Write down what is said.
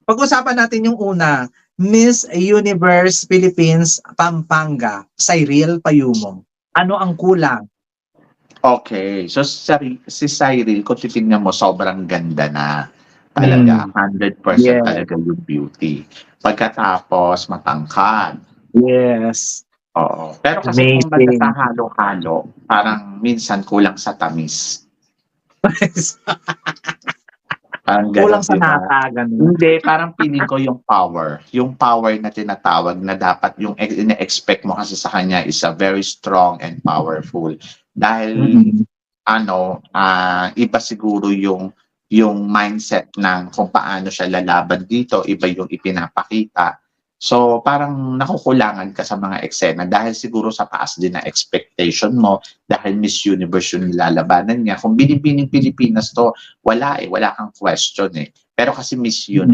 Pag-usapan natin yung una, Miss Universe Philippines Pampanga, Cyril Payumong. Ano ang kulang? Okay. So, si Cyril, kung titignan mo, sobrang ganda na. Talaga, 100% Yes. talaga yung beauty. Pagkatapos, matangkad. Yes. Oo. Pero kasi kung Amazing. magkakahalo-halo, parang minsan kulang sa tamis. Parang Kulang gano'n, sa di ba? nata, ganun. Hindi, parang feeling ko yung power na tinatawag na dapat yung ine-expect mo kasi sa kanya is a very strong and powerful. Dahil iba siguro yung mindset ng kung paano siya lalaban dito, iba yung ipinapakita. So, parang nakukulangan ka sa mga eksena dahil siguro sa taas din na expectation mo dahil Miss Universe yung nilalabanan niya. Kung binibining Pilipinas to, wala kang question eh. Pero kasi Miss Universe,